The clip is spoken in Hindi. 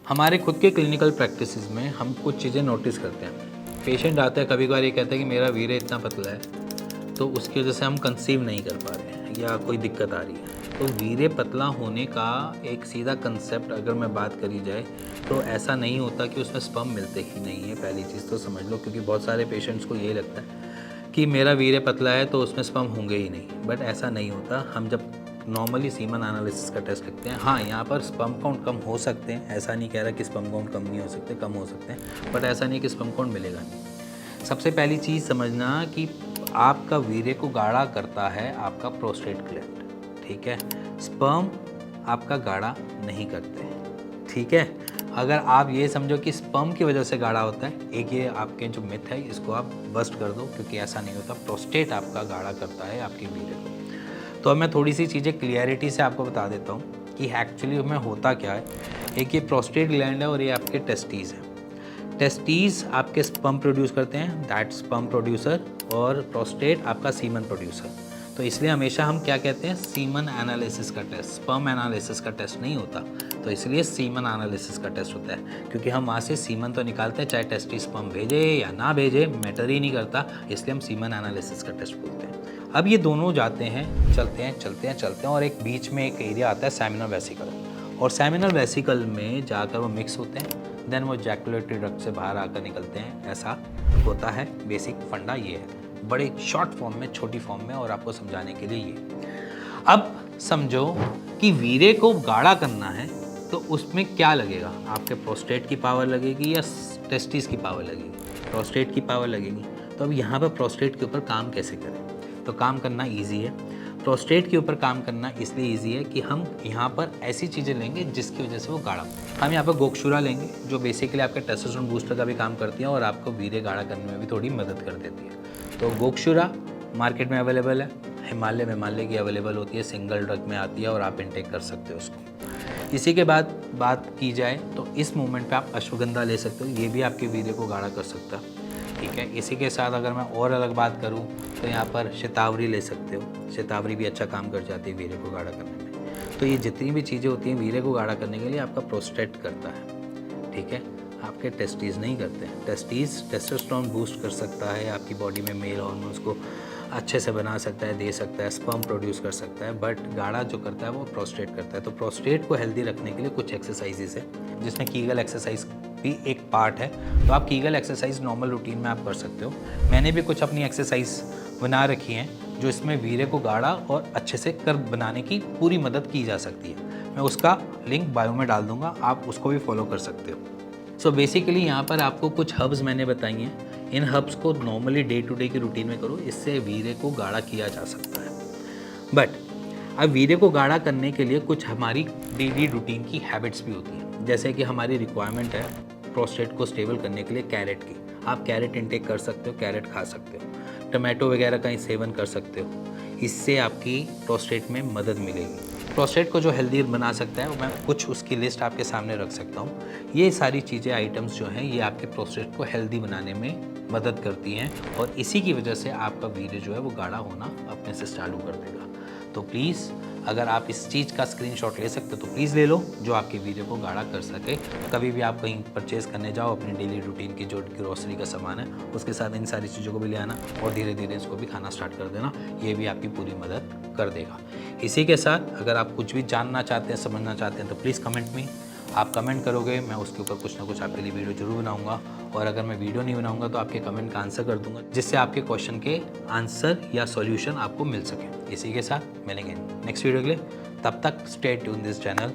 हमारे खुद के क्लिनिकल प्रैक्टिसेस में हम कुछ चीज़ें नोटिस करते हैं। पेशेंट आता है, कभी कभार ये कहता है कि मेरा वीर्य इतना पतला है तो उसकी वजह से हम कंसीव नहीं कर पा रहे हैं या कोई दिक्कत आ रही है। तो वीर्य पतला होने का एक सीधा कंसेप्ट अगर मैं बात करी जाए तो ऐसा नहीं होता कि उसमें स्पर्म मिलते ही नहीं है। पहली चीज़ तो समझ लो, क्योंकि बहुत सारे पेशेंट्स को यही लगता है कि मेरा वीर्य पतला है तो उसमें स्पर्म होंगे ही नहीं, बट ऐसा नहीं होता। हम जब नॉर्मली सीमन एनालिसिस का टेस्ट लिखते हैं, हाँ यहाँ पर स्पर्म काउंट कम हो सकते हैं, ऐसा नहीं कह रहा कि स्पर्म काउंट कम नहीं हो सकते, कम हो सकते हैं, बट ऐसा नहीं कि स्पर्म काउंट मिलेगा नहीं। सबसे पहली चीज़ समझना कि आपका वीर्य को गाढ़ा करता है आपका प्रोस्टेट ग्लैंड, ठीक है। स्पर्म आपका गाढ़ा नहीं करते, ठीक है। अगर आप ये समझो कि स्पर्म की वजह से गाढ़ा होता है, एक ये आपके जो मिथ है इसको आप बस्ट कर दो, क्योंकि ऐसा नहीं होता। प्रोस्टेट आपका गाढ़ा करता है आपके वीर्य को। तो अब मैं थोड़ी सी चीज़ें क्लियरिटी से आपको बता देता हूँ कि एक्चुअली में होता क्या है। एक ये प्रोस्टेट ग्लैंड है और ये आपके टेस्टीज़ है। टेस्टीज़ आपके स्पर्म प्रोड्यूस करते हैं, दैट स्पर्म प्रोड्यूसर, और प्रोस्टेट आपका सीमन प्रोड्यूसर। तो इसलिए हमेशा हम क्या कहते हैं, सीमन एनालिसिस का टेस्ट, स्पर्म एनालिसिस का टेस्ट नहीं होता। तो इसलिए सीमन एनालिसिस का टेस्ट होता है, क्योंकि हम वहाँ से सीमन तो निकालते हैं, चाहे टेस्टी स्पर्म भेजे या ना भेजे मैटर ही नहीं करता, इसलिए हम सीमन एनालिसिस का टेस्ट बोलते हैं। अब ये दोनों जाते हैं, चलते हैं और एक बीच में एक एरिया आता है सेमिनल वेसिकल, और सेमिनल वेसिकल में जाकर वो मिक्स होते हैं, देन वो जैकुलेटरी डक्ट से बाहर आकर निकलते हैं। ऐसा होता है, बेसिक फंडा ये है, बड़े शॉर्ट फॉर्म में, छोटी फॉर्म में, और आपको समझाने के लिए ये। अब समझो कि वीर्य को गाढ़ा करना है तो उसमें क्या लगेगा, आपके प्रोस्टेट की पावर लगेगी या टेस्टिस की पावर लगेगी? प्रोस्टेट की पावर लगेगी। तो अब यहाँ पर प्रोस्टेट के ऊपर काम कैसे करें? तो काम करना ईजी है। प्रोस्टेट के ऊपर काम करना इसलिए ईजी है कि हम यहाँ पर ऐसी चीज़ें लेंगे जिसकी वजह से वो गाढ़ा। हम यहाँ पर गोक्षुरा लेंगे जो बेसिकली आपके टेस्टोस्टेरोन बूस्टर का भी काम करती है और आपको वीर्य गाढ़ा करने में भी थोड़ी मदद कर देती है। तो गोक्षुरा मार्केट में अवेलेबल है, हिमालय की अवेलेबल होती है, सिंगल ड्रग में आती है और आप इनटेक कर सकते हो उसको। इसी के बाद बात की जाए तो इस मोमेंट पे आप अश्वगंधा ले सकते हो, ये भी आपके वीर्य को गाढ़ा कर सकता है, ठीक है। इसी के साथ अगर मैं और अलग बात करूं तो यहाँ पर शतावरी ले सकते हो, शतावरी भी अच्छा काम कर जाती है वीर्य को गाढ़ा करने में। तो ये जितनी भी चीज़ें होती हैं वीर्य को गाढ़ा करने के लिए आपका प्रोस्टेट करता है, ठीक है, आपके टेस्टीज़ नहीं करते हैं। टेस्टीज़ टेस्टोस्टेरोन बूस्ट कर सकता है, आपकी बॉडी में मेल हार्मोन्स को अच्छे से बना सकता है, दे सकता है, स्पर्म प्रोड्यूस कर सकता है, बट गाढ़ा जो करता है वो प्रोस्टेट करता है। तो प्रोस्टेट को हेल्दी रखने के लिए कुछ एक्सरसाइजेस है, जिसमें कीगल एक्सरसाइज भी एक पार्ट है। तो आप कीगल एक्सरसाइज नॉर्मल रूटीन में आप कर सकते हो। मैंने भी कुछ अपनी एक्सरसाइज बना रखी हैं जो इसमें वीर्य को गाढ़ा और अच्छे से कर बनाने की पूरी मदद की जा सकती है। मैं उसका लिंक बायो में डाल दूंगा, आप उसको भी फॉलो कर सकते हो। सो बेसिकली यहाँ पर आपको कुछ हर्ब्स मैंने बताई हैं, इन हर्ब्स को नॉर्मली डे टू डे की रूटीन में करो, इससे वीर्य को गाढ़ा किया जा सकता है। बट अब वीर्य को गाढ़ा करने के लिए कुछ हमारी डेली रूटीन की हैबिट्स भी होती हैं, जैसे कि हमारी रिक्वायरमेंट है प्रोस्टेट को स्टेबल करने के लिए कैरेट की। आप कैरेट इंटेक कर सकते हो, कैरेट खा सकते हो, टमाटो वगैरह का सेवन कर सकते हो, इससे आपकी प्रोस्टेट में मदद मिलेगी। प्रोस्टेट को जो हेल्दी बना सकता है मैं कुछ उसकी लिस्ट आपके सामने रख सकता हूँ। ये सारी चीज़ें, आइटम्स जो हैं, ये आपके प्रोस्टेट को हेल्दी बनाने में मदद करती हैं और इसी की वजह से आपका वीर्य जो है वो गाढ़ा होना अपने से चालू कर देगा। तो प्लीज़ अगर आप इस चीज़ का स्क्रीनशॉट ले सकते हो तो प्लीज़ ले लो, जो आपके वीर्य को गाढ़ा कर सके। कभी भी आप कहीं परचेज़ करने जाओ, अपनी डेली रूटीन की जो ग्रोसरी का सामान है उसके साथ इन सारी चीज़ों को भी ले आना और धीरे धीरे इसको भी खाना स्टार्ट कर देना, ये भी आपकी पूरी मदद कर देगा। इसी के साथ अगर आप कुछ भी जानना चाहते हैं, समझना चाहते हैं तो प्लीज़ कमेंट में आप कमेंट करोगे, मैं उसके ऊपर कुछ ना कुछ आपके लिए वीडियो जरूर बनाऊंगा। और अगर मैं वीडियो नहीं बनाऊंगा तो आपके कमेंट का आंसर कर दूंगा, जिससे आपके क्वेश्चन के आंसर या सॉल्यूशन आपको मिल सके। इसी के साथ मिलेंगे नेक्स्ट वीडियो के लिए, तब तक स्टे ट्यून दिस चैनल।